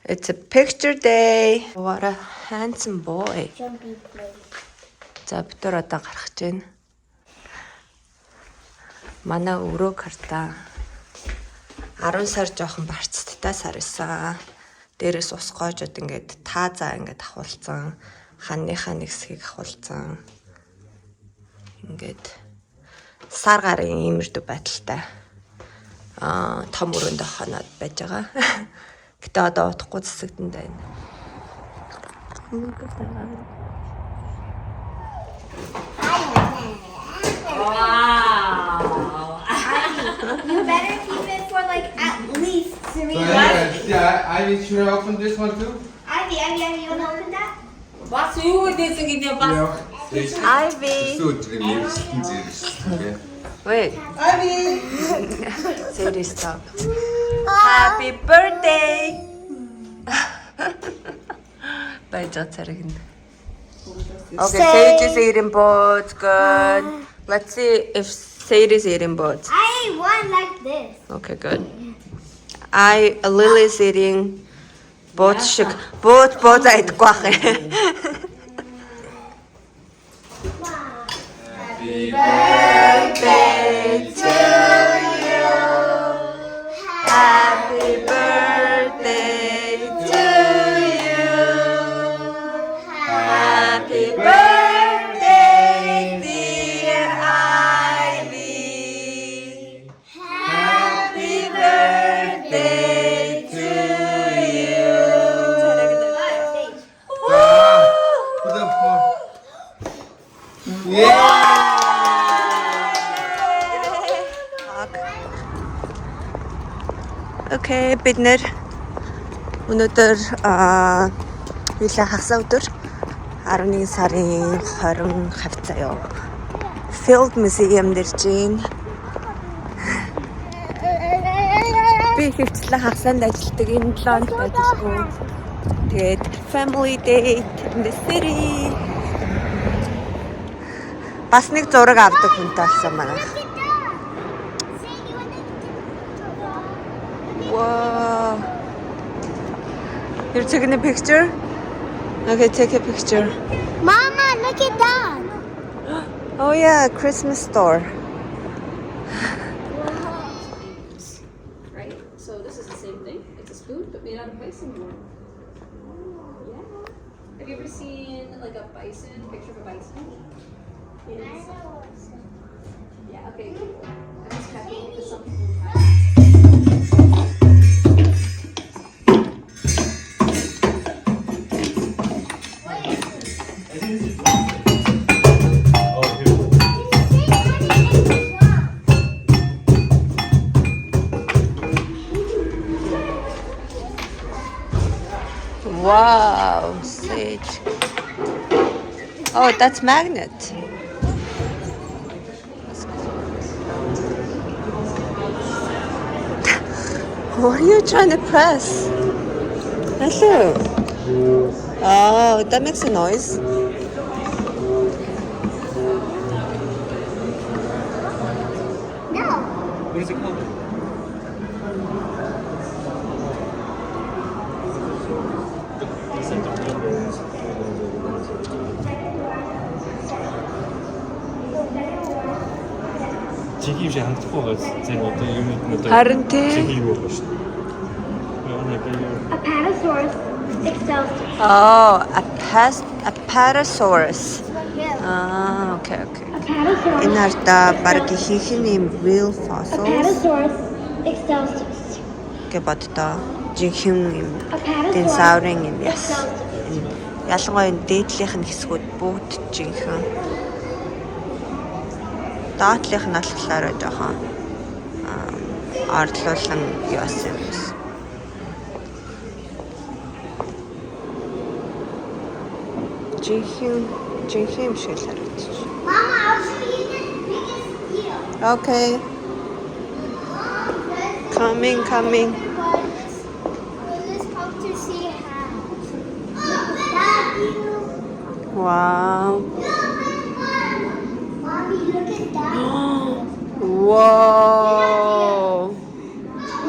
It's a picture day. What a handsome boy. За бид нар одоо гарах гэж байна. Манай өрөө карта 10 сар жоохон барцтай сар байсан. Дээрээс ус гоожод ингээд таазаа ингээд ахуулсан. Ханныхаа нэг хэсгийг ахуулсан. Ингээд сар гарын иймэрдүү байдалтай. Том өрөөндөө ханаад байж байгаа. Гэтэ одоо утахгүй зэсэгдэнд байна. Wow. You better keep it for like at least 3 months. Yeah, Ivy, should I open this one too? Ivy, you wanna open that? Бас юу гэдээсэ гэдэг бас Ivy. Wait. Ivy! Say stop. Happy birthday. Баяжгаа царагна. Okay, Sage is eating boats. Good. Let's see if Sage is eating boats. I ate one like this. Okay, good. Lily is eating boats. Boats айдахгүй ах. Happy Birthday to you. Happy birthday to you. Happy birthday, dear Ivy. Happy birthday to you. Put them more. Yeah! Okay, бид нэр өнөөдөр нэлээд хагас өдөр 11 сарын 20 хавцаа ёо. Field Museum дээр чинь би хэвчлэн хагасанд ажилладаг энэ 7 хоногт ажиллахгүй. Тэгээд family date in the city. Бас нэг зураг авдаг хүнтэй болсон манай. Wow. You're taking a picture? Okay, take a picture. Mama, look at that. Oh yeah, Christmas store. right? So this is the same thing. It's a spoon, but made out of bison wool. Yeah. Have you ever seen like a bison, picture of a bison? Yes. Yeah, okay, cool. I'm just checking because some people have. Wow, Sage. Oh, that's magnet. What are you trying to press? Hello. Oh, that makes a noise. No. What is it called? Чихий биш хандахгүй байгаа зэрэг одоо юм одоо Харин тий. чихий юу байгаа шүү дээ. Apatosaurus excelsus. Oh, Apatosaurus. Yeah. Okay, okay. Apatosaurus. Энэ арда баг ихийнх нь юм real fossils Apatosaurus excelsus. гэж боддоо. Жинхэнэ юм Apatosaurus динозаврын юм яс. excelsus. Ялангуяа энэ дээдлийнх нь хэсгүүд бүгд жинхэнэ. Доотлийнх нь болохоор жоохон ардлуулан яс юм. Жинхэнэ юм шиг л харагдчих. Mama, I'll show you the biggest deal. Okay, coming. Will this pump to see how? That view. Wow. Mommy, look at that. Whoa.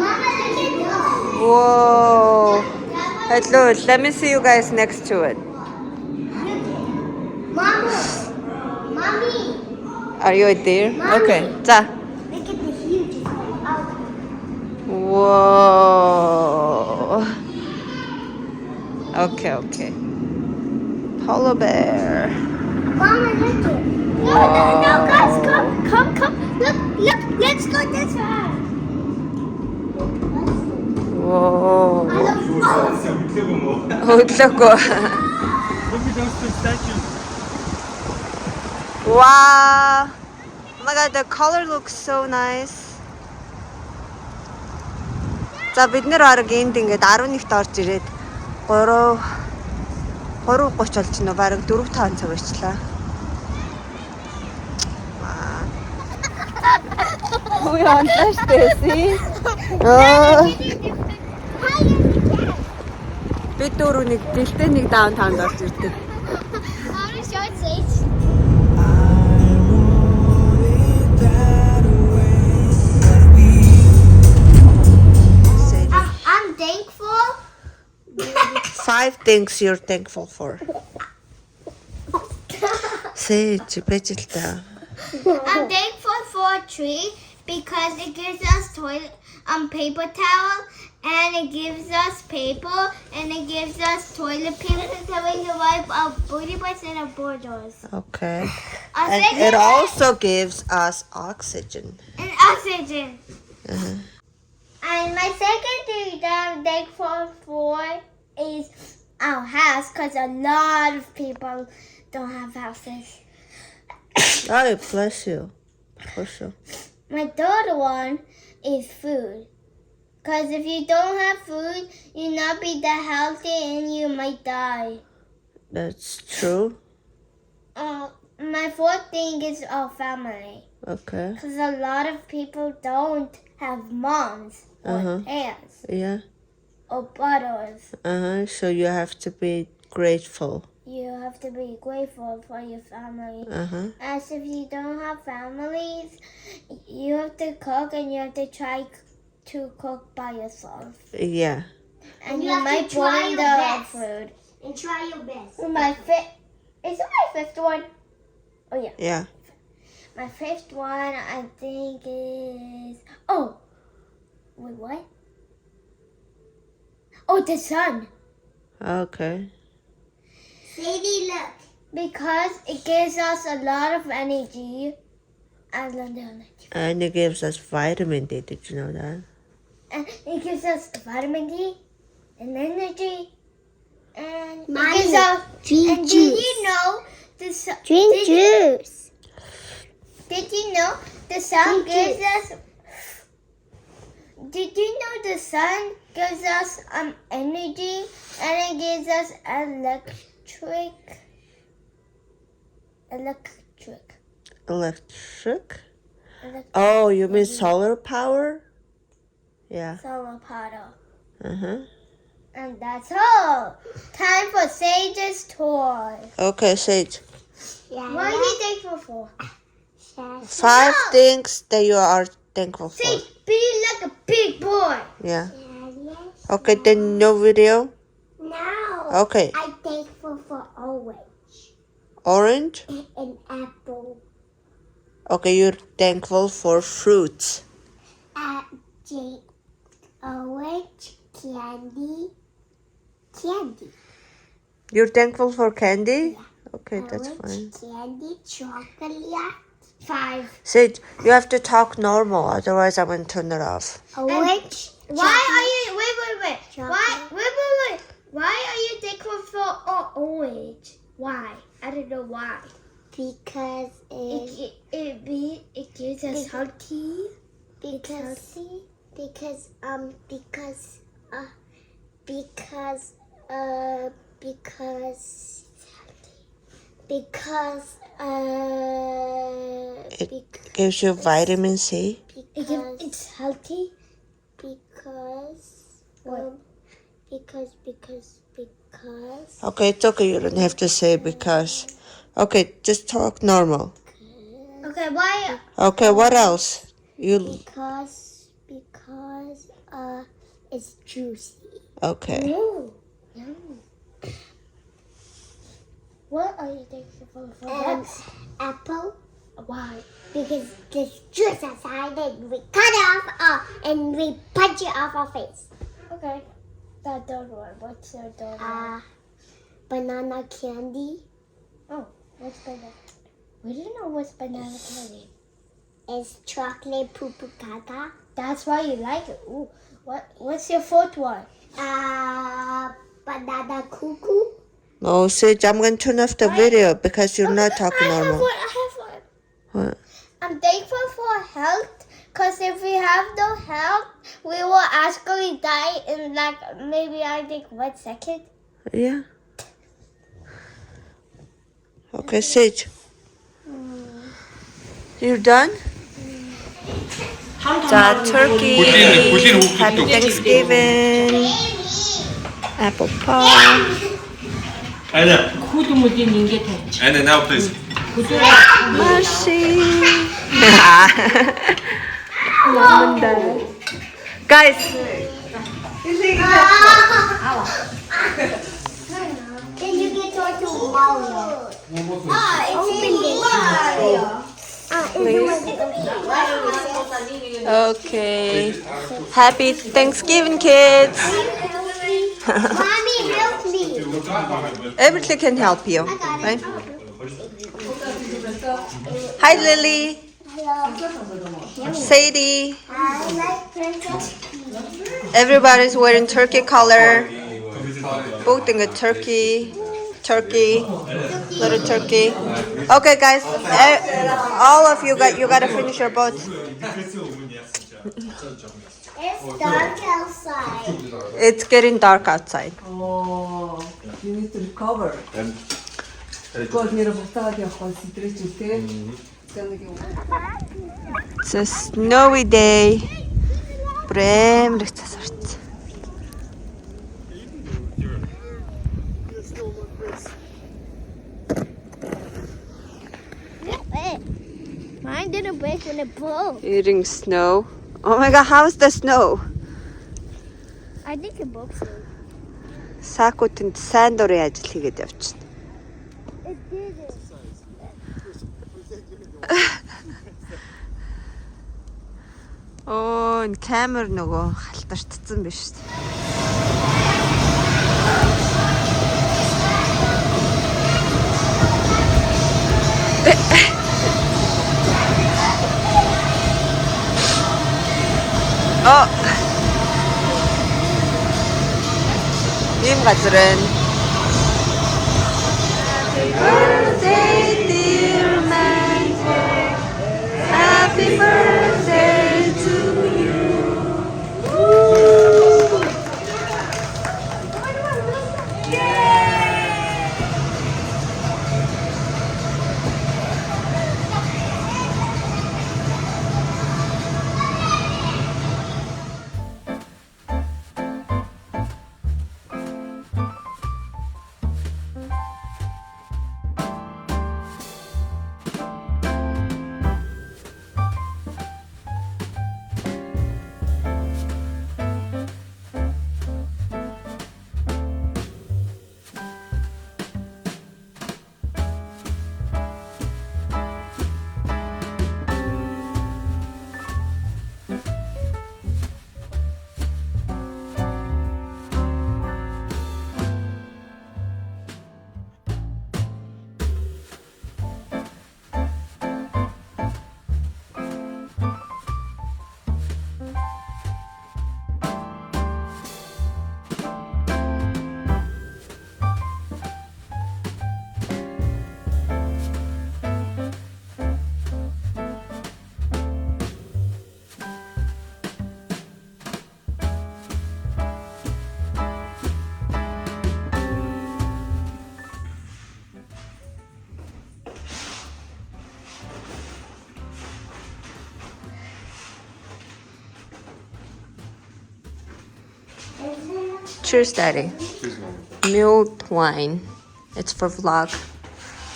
Mama, look at that. Whoa. That one Hello, let me see you guys next to it. Mama. Mommy. Are you there? Mommy. Okay. 자. Look at the huge one. Whoa. Okay, okay. Polar bear. Mama, look it. No, guys, come. Look, let's go this way. Whoa. I love Look. Look at those two statues. Wow. Oh my god, the color looks so nice. За бид нэр баг энд ингээд 11-т орж ирээд 3:30 болж байна уу? Бараг 4-5 цаг болчлаа. We on Stacy. Бид дөрөв нэг гэлтэй нэг даунтаунд орж ирдэг. I'm thankful. 5 things you're thankful for. Sage, 베질다. I'm thankful for a tree because it gives us toilet paper towel and it gives us paper and it gives us toilet paper so we can wipe our booty butts and our borders. Okay. I And think it also gives us oxygen. and oxygen. And my second thing that I'm thankful for is our house because a lot of people don't have houses. Oh, bless you. Bless you. My third one is food. Because if you don't have food, you'll not be that healthy and you might die. That's true. My fourth thing is our family. Okay. Because a lot of people don't have moms or aunts Yeah. or brothers. So you have to be grateful. You have to be grateful for your family. Uh-huh. As if you don't have families, you have to cook and you have to try to cook by yourself. Yeah. And you you have to might try burn your the best. food. And try your best. Is it my fifth one? Oh yeah. Yeah. My fifth one I think is wait, what? Oh, the sun. Okay. Sadie, look. Because it gives us a lot of energy. I love the energy. And it gives us vitamin D. Did you know that? And it gives us vitamin D and energy. And Mommy, it gives us drink and juice. did you know the sun Drink juice. Did you know the sun Drink gives juice. us? Did you know the sun gives us energy and it gives us electric? Electric? Oh, you mean solar power? Yeah. Solar power. Uh-huh. And that's all. Time for Sage's toy. Okay, Sage. Yeah. What are you thankful for? 5 things that you are thankful for. Sage, be like a big boy. Yeah. Okay, then no video? No. Okay. I'm thankful for orange Orange? and apple. Okay, you're thankful for fruits. Orange, candy. You're thankful for candy? Okay, that's Orange, fine. candy, chocolate. 5. Sage, you have to talk normal, otherwise I'm going to turn it off. Orange. Why are you? Wait. Chocolate. Wait. Why are you thankful for orange? Why? I don't know why. Because It gives us healthy. It gives you vitamin C. It's healthy. Because Okay, it's okay, you don't have to say because. Okay, just talk normal. Okay, why? Okay, what else? because it's juicy. Okay. Ooh. What are you thankful for? Apple. Why? Because there's juice inside and we cut it off and we punch it off our face. Okay. That third one. What's the third one? Banana candy Oh, what's banana? We didn't know what's banana candy. is chocolate poo poo caca. That's why you like it. Ooh. What's your fourth one? Banana cuckoo. No, Sage, I'm going to turn off the video because you're not talking I have normal. one. I have one. What? I'm thankful for health, because if we have no health, we will actually die in like maybe I think 1 second. Yeah. Okay, Sage. You're done? 자, turkey. 굴린 Happy 호흡도. Thanksgiving. Apple pie. 아니야. And now please. 맛이. 먹는다. Guys. Then you get to Mario. Okay. Happy Thanksgiving, kids. Mommy, help me. Everything can help you, right? Hi, Lily. Sadie. I like Princess Everybody's wearing turkey color. Both in a turkey, little turkey. Okay, guys, all of you gotta finish your boat. It's dark outside. It's getting dark outside. Oh, you need to recover. Because нэр бутаад явах сэтгэрэж үтэй. It's a snowy day. Брэм рэцэсэрч. Mine didn't break when it broke. Eating snow. Oh my god, how's the snow? I think it broke soon. Сакутанд сайн дурын ажил хийгээд явчихна. It didn't. Оо, энэ камер нөгөө халтартцсан биш үү? Oh. Ийм газрын. Happy birthday dear Mango. Happy birthday to you. Cheers, Daddy. Mulled wine. It's for vlog.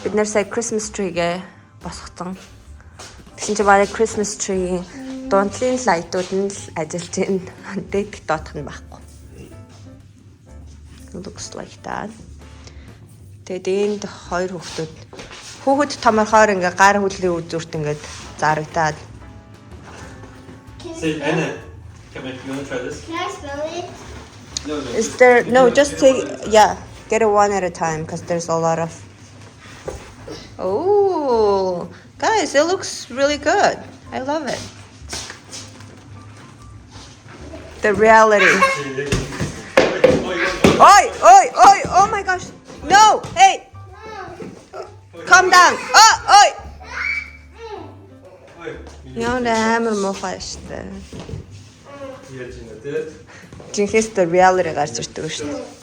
Бид нэр сая Christmas tree-гээ босгоцсон. Тэгсэн чи барай Christmas tree-ийн дундлын лайтууд нь л ажиллаж байна. Дэк доотх нь байхгүй. Looks like that. Тэгээд энд хоёр хүүхэд томорхоор ингээ гар хүлрийн үзүүрт ингээ зарагдаад. Say, Anna, come here. You want to try this? Can I spell it? Is there no? Just take get it one at a time because there's a lot of. Oh, guys, it looks really good. I love it. The reality. Oi! Oh my gosh! No! Hey! Calm down! Oi! Яа амар муухай штэ. Яаж юм бэ? Жинхэнэ reality гарч ирдэг шүү дээ.